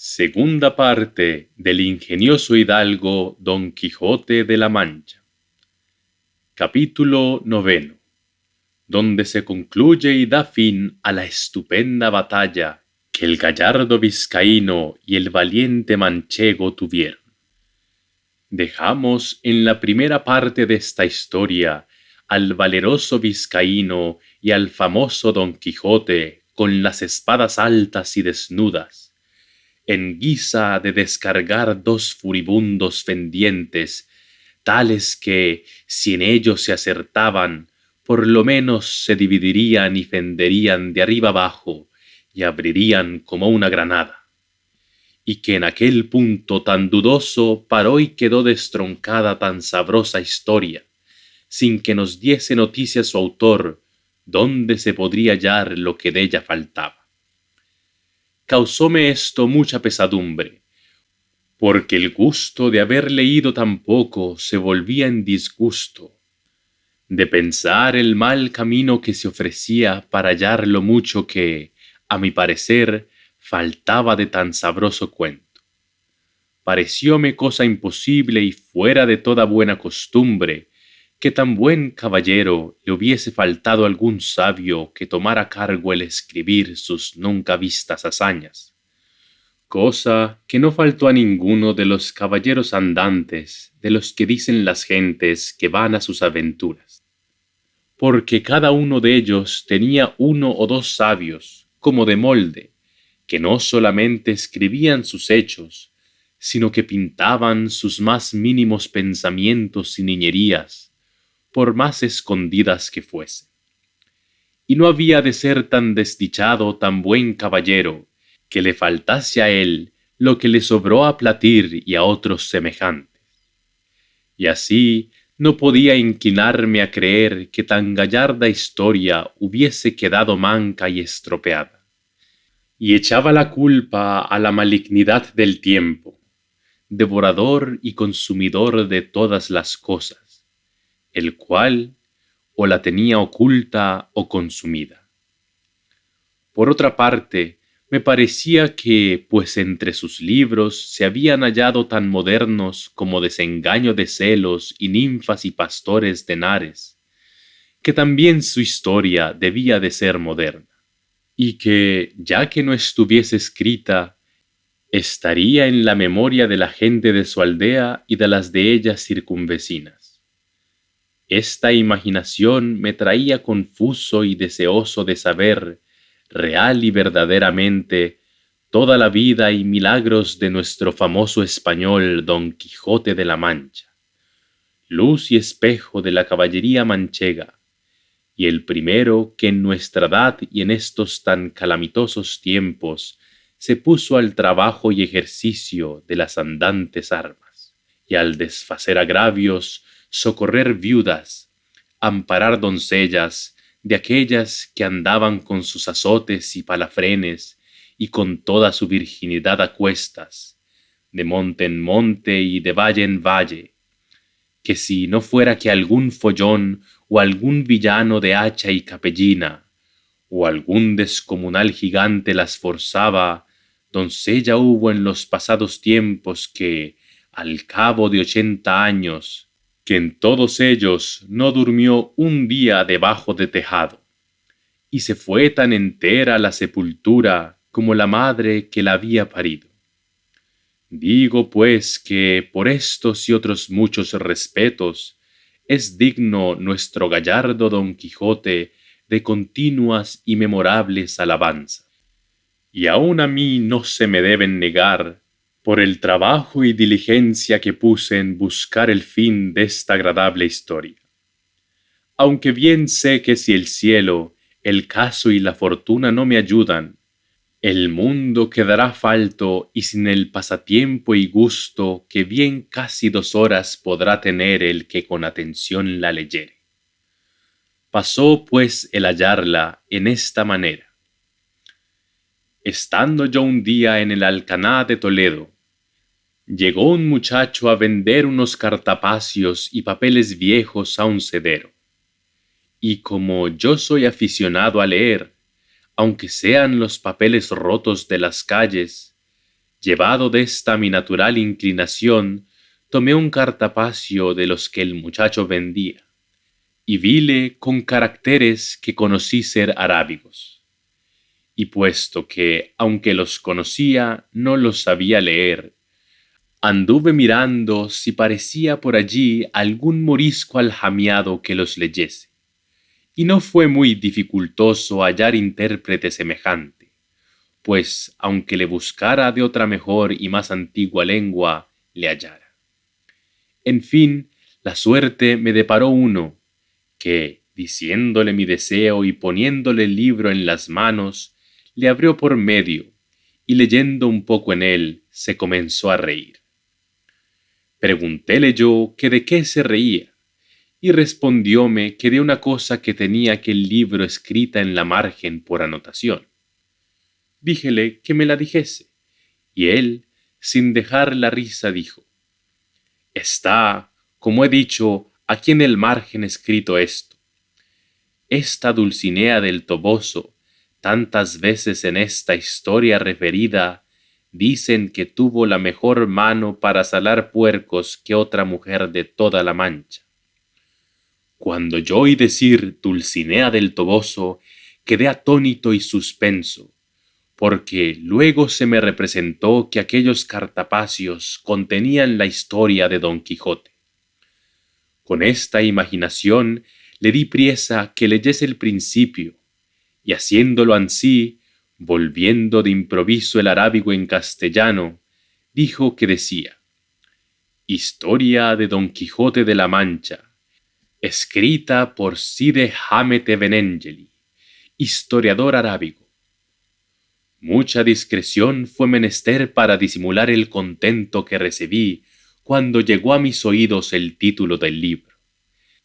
Segunda parte del ingenioso hidalgo Don Quijote de la Mancha. Capítulo 9, donde se concluye y da fin a la estupenda batalla que el gallardo vizcaíno y el valiente manchego tuvieron. Dejamos en la primera parte de esta historia al valeroso vizcaíno y al famoso Don Quijote con las espadas altas y desnudas, en guisa de descargar dos furibundos pendientes, tales que, si en ellos se acertaban, por lo menos se dividirían y fenderían de arriba abajo, y abrirían como una granada. Y que en aquel punto tan dudoso paró y quedó destroncada tan sabrosa historia, sin que nos diese noticia su autor, dónde se podría hallar lo que della faltaba. Causóme esto mucha pesadumbre, porque el gusto de haber leído tan poco se volvía en disgusto, de pensar el mal camino que se ofrecía para hallar lo mucho que, a mi parecer, faltaba de tan sabroso cuento. Parecióme cosa imposible y fuera de toda buena costumbre, que tan buen caballero le hubiese faltado algún sabio que tomara a cargo el escribir sus nunca vistas hazañas, cosa que no faltó a ninguno de los caballeros andantes de los que dicen las gentes que van a sus aventuras, porque cada uno de ellos tenía uno o dos sabios, como de molde, que no solamente escribían sus hechos, sino que pintaban sus más mínimos pensamientos y niñerías, por más escondidas que fuesen. Y no había de ser tan desdichado, tan buen caballero, que le faltase a él lo que le sobró a Platir y a otros semejantes. Y así no podía inclinarme a creer que tan gallarda historia hubiese quedado manca y estropeada. Y echaba la culpa a la malignidad del tiempo, devorador y consumidor de todas las cosas, el cual o la tenía oculta o consumida. Por otra parte, me parecía que, pues entre sus libros se habían hallado tan modernos como Desengaño de celos y Ninfas y pastores de Henares, que también su historia debía de ser moderna, y que, ya que no estuviese escrita, estaría en la memoria de la gente de su aldea y de las de ellas circunvecinas. Esta imaginación me traía confuso y deseoso de saber, real y verdaderamente, toda la vida y milagros de nuestro famoso español Don Quijote de la Mancha, luz y espejo de la caballería manchega, y el primero que en nuestra edad y en estos tan calamitosos tiempos se puso al trabajo y ejercicio de las andantes armas, y al desfacer agravios, socorrer viudas, amparar doncellas, de aquellas que andaban con sus azotes y palafrenes, y con toda su virginidad a cuestas, de monte en monte y de valle en valle, que si no fuera que algún follón o algún villano de hacha y capellina, o algún descomunal gigante las forzaba, doncella hubo en los pasados tiempos que, al cabo de 80 años, que en todos ellos no durmió un día debajo de tejado, y se fue tan entera a la sepultura como la madre que la había parido. Digo pues que por estos y otros muchos respetos es digno nuestro gallardo Don Quijote de continuas y memorables alabanzas. Y aun a mí no se me deben negar, por el trabajo y diligencia que puse en buscar el fin de esta agradable historia. Aunque bien sé que si el cielo, el caso y la fortuna no me ayudan, el mundo quedará falto y sin el pasatiempo y gusto que bien casi 2 horas podrá tener el que con atención la leyere. Pasó pues el hallarla en esta manera. Estando yo un día en el Alcaná de Toledo, llegó un muchacho a vender unos cartapacios y papeles viejos a un sedero. Y como yo soy aficionado a leer, aunque sean los papeles rotos de las calles, Llevado de esta mi natural inclinación, tomé un cartapacio de los que el muchacho vendía, y vile con caracteres que conocí ser arábigos. Y puesto que, aunque los conocía, no los sabía leer, anduve mirando si parecía por allí algún morisco aljamiado que los leyese, y no fue muy dificultoso hallar intérprete semejante, pues aunque le buscara de otra mejor y más antigua lengua, le hallara. En fin, la suerte me deparó uno, que, diciéndole mi deseo y poniéndole el libro en las manos, le abrió por medio, y leyendo un poco en él, se comenzó a reír. Preguntéle yo que de qué se reía, y respondióme que de una cosa que tenía aquel libro escrita en la margen por anotación. Díjele que me la dijese, y él, sin dejar la risa, dijo: Está, como he dicho, aquí en el margen escrito esto: esta Dulcinea del Toboso, tantas veces en esta historia referida, dicen que tuvo la mejor mano para salar puercos que otra mujer de toda la Mancha. Cuando yo oí decir Dulcinea del Toboso, quedé atónito y suspenso, porque luego se me representó que aquellos cartapacios contenían la historia de Don Quijote. Con esta imaginación le di priesa que leyese el principio, y haciéndolo ansí, volviendo de improviso el arábigo en castellano, dijo que decía: Historia de Don Quijote de la Mancha, escrita por Cide Hamete Benengeli, historiador arábigo. Mucha discreción fue menester para disimular el contento que recibí cuando llegó a mis oídos el título del libro,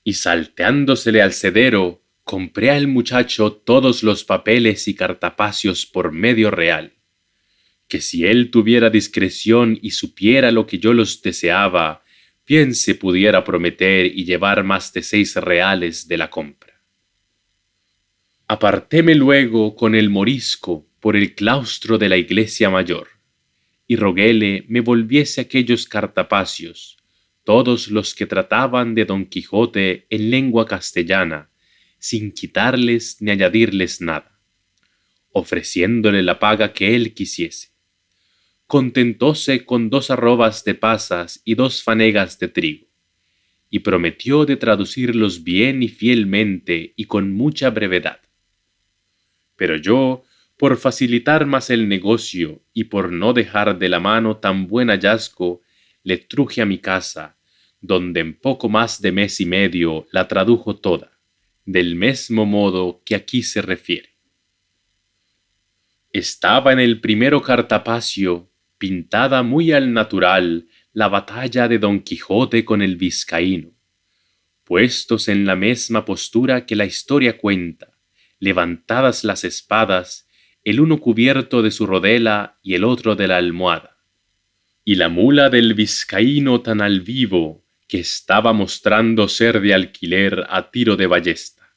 y salteándosele al cedero, compré al muchacho todos los papeles y cartapacios por medio real, que si él tuviera discreción y supiera lo que yo los deseaba, bien se pudiera prometer y llevar más de 6 reales de la compra. Apartéme luego con el morisco por el claustro de la iglesia mayor, y roguéle me volviese aquellos cartapacios, todos los que trataban de Don Quijote en lengua castellana, sin quitarles ni añadirles nada, ofreciéndole la paga que él quisiese. Contentóse con 2 arrobas de pasas y 2 fanegas de trigo, y prometió de traducirlos bien y fielmente y con mucha brevedad. Pero yo, por facilitar más el negocio y por no dejar de la mano tan buen hallazgo, le truje a mi casa, donde en poco más de mes y medio la tradujo toda, del mesmo modo que aquí se refiere. Estaba en el primero cartapacio, pintada muy al natural, la batalla de Don Quijote con el vizcaíno, puestos en la misma postura que la historia cuenta, levantadas las espadas, el uno cubierto de su rodela y el otro de la almohada, y la mula del vizcaíno tan al vivo que estaba mostrando ser de alquiler a tiro de ballesta.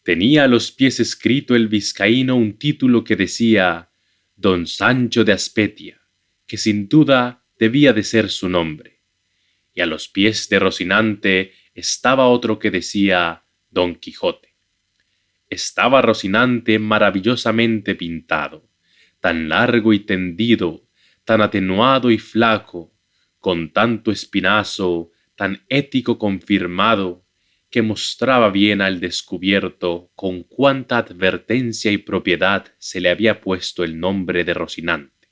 Tenía a los pies escrito el vizcaíno un título que decía Don Sancho de Aspetia, que sin duda debía de ser su nombre, y a los pies de Rocinante estaba otro que decía Don Quijote. Estaba Rocinante maravillosamente pintado, tan largo y tendido, tan atenuado y flaco, con tanto espinazo, tan ético confirmado, que mostraba bien al descubierto con cuánta advertencia y propiedad se le había puesto el nombre de Rocinante.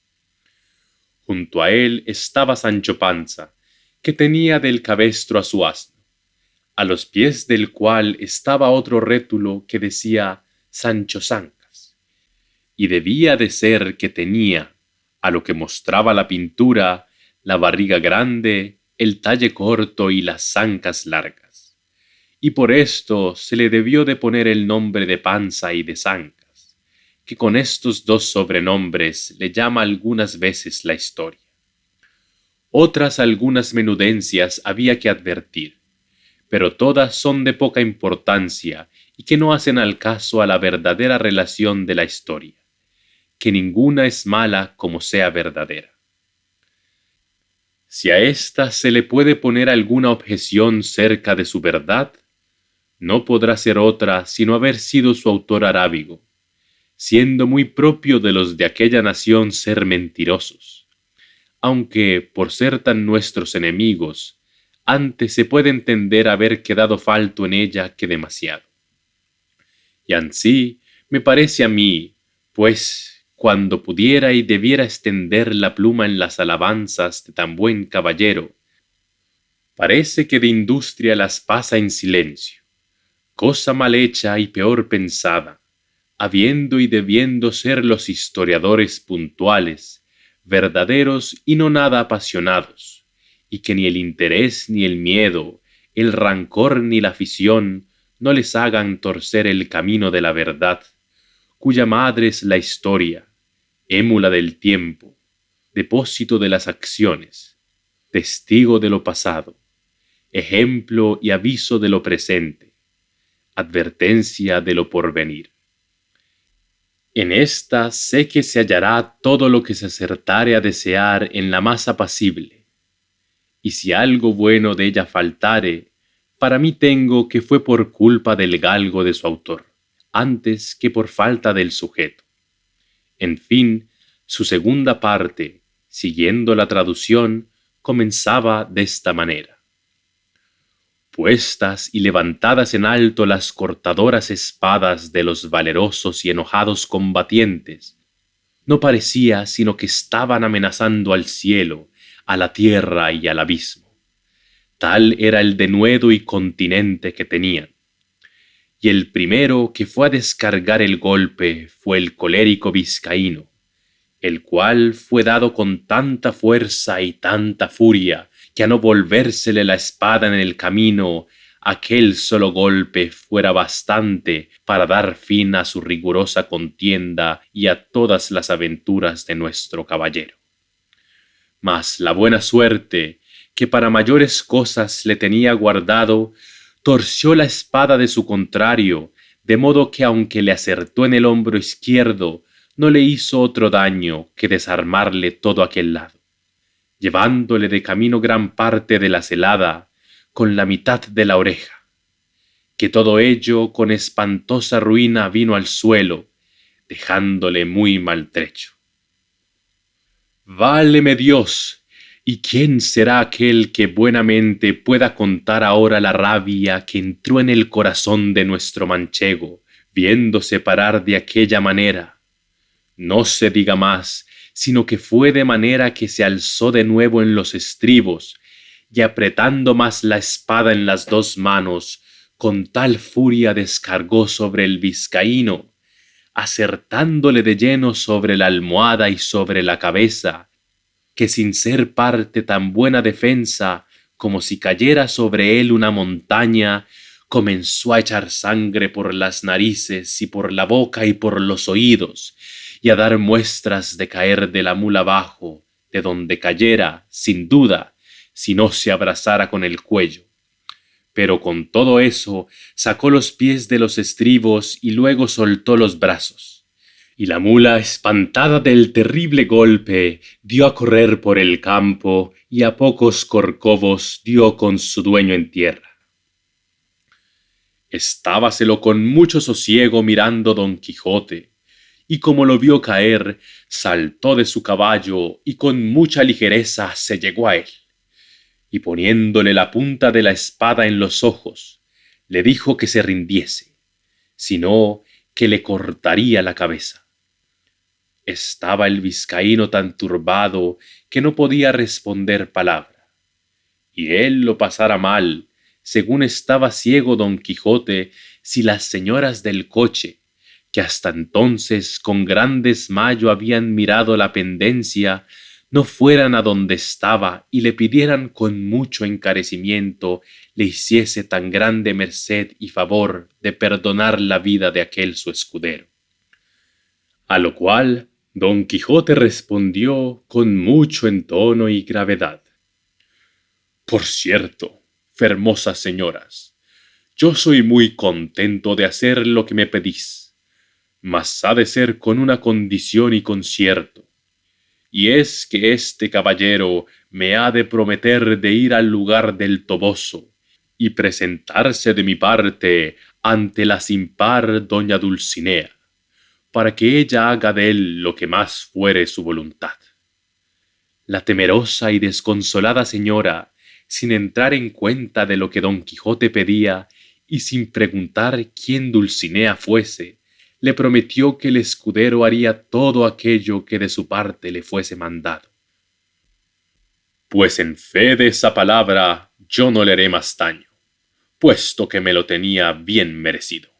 Junto a él estaba Sancho Panza, que tenía del cabestro a su asno, a los pies del cual estaba otro rétulo que decía Sancho Zancas, y debía de ser que tenía, a lo que mostraba la pintura, la barriga grande, el talle corto y las zancas largas, y por esto se le debió de poner el nombre de Panza y de Zancas, que con estos 2 sobrenombres le llama algunas veces la historia. Otras algunas menudencias había que advertir, pero todas son de poca importancia y que no hacen al caso a la verdadera relación de la historia, que ninguna es mala como sea verdadera. Si a ésta se le puede poner alguna objeción cerca de su verdad, no podrá ser otra sino haber sido su autor arábigo, siendo muy propio de los de aquella nación ser mentirosos, aunque, por ser tan nuestros enemigos, antes se puede entender haber quedado falto en ella que demasiado. Y ansí me parece a mí, pues, cuando pudiera y debiera extender la pluma en las alabanzas de tan buen caballero, parece que de industria las pasa en silencio, cosa mal hecha y peor pensada, habiendo y debiendo ser los historiadores puntuales, verdaderos y no nada apasionados, y que ni el interés ni el miedo, el rancor ni la afición no les hagan torcer el camino de la verdad, cuya madre es la historia, émula del tiempo, depósito de las acciones, testigo de lo pasado, ejemplo y aviso de lo presente, advertencia de lo porvenir. En esta sé que se hallará todo lo que se acertare a desear en la más apacible, y si algo bueno de ella faltare, para mí tengo que fue por culpa del galgo de su autor, antes que por falta del sujeto. En fin, su segunda parte, siguiendo la traducción, comenzaba de esta manera. Puestas y levantadas en alto las cortadoras espadas de los valerosos y enojados combatientes, no parecía sino que estaban amenazando al cielo, a la tierra y al abismo. Tal era el denuedo y continente que tenían. Y el primero que fue a descargar el golpe fue el colérico vizcaíno, el cual fue dado con tanta fuerza y tanta furia, que a no volvérsele la espada en el camino, aquel solo golpe fuera bastante para dar fin a su rigurosa contienda y a todas las aventuras de nuestro caballero. Mas la buena suerte, que para mayores cosas le tenía guardado, torció la espada de su contrario, de modo que aunque le acertó en el hombro izquierdo, no le hizo otro daño que desarmarle todo aquel lado, llevándole de camino gran parte de la celada, con la mitad de la oreja, que todo ello con espantosa ruina vino al suelo, dejándole muy maltrecho. Váleme Dios, ¿y quién será aquel que buenamente pueda contar ahora la rabia que entró en el corazón de nuestro manchego, viéndose parar de aquella manera? No se diga más, sino que fue de manera que se alzó de nuevo en los estribos, y apretando más la espada en las dos manos, con tal furia descargó sobre el vizcaíno, acertándole de lleno sobre la almohada y sobre la cabeza, que sin ser parte tan buena defensa como si cayera sobre él una montaña, comenzó a echar sangre por las narices y por la boca y por los oídos, y a dar muestras de caer de la mula abajo, de donde cayera, sin duda, si no se abrazara con el cuello. Pero con todo eso sacó los pies de los estribos y luego soltó los brazos. Y la mula, espantada del terrible golpe, dio a correr por el campo y a pocos corcovos dio con su dueño en tierra. Estábaselo con mucho sosiego mirando Don Quijote, y como lo vio caer, saltó de su caballo y con mucha ligereza se llegó a él, y poniéndole la punta de la espada en los ojos, le dijo que se rindiese, sino que le cortaría la cabeza. Estaba el vizcaíno tan turbado que no podía responder palabra, y él lo pasara mal, según estaba ciego Don Quijote, si las señoras del coche, que hasta entonces con gran desmayo habían mirado la pendencia, no fueran a donde estaba y le pidieran con mucho encarecimiento le hiciese tan grande merced y favor de perdonar la vida de aquel su escudero. A lo cual Don Quijote respondió con mucho entono y gravedad: Por cierto, fermosas señoras, yo soy muy contento de hacer lo que me pedís, mas ha de ser con una condición y concierto, y es que este caballero me ha de prometer de ir al lugar del Toboso y presentarse de mi parte ante la sin par doña Dulcinea, para que ella haga de él lo que más fuere su voluntad. La temerosa y desconsolada señora, sin entrar en cuenta de lo que don Quijote pedía y sin preguntar quién Dulcinea fuese, le prometió que el escudero haría todo aquello que de su parte le fuese mandado. Pues en fe de esa palabra yo no le haré más daño, puesto que me lo tenía bien merecido.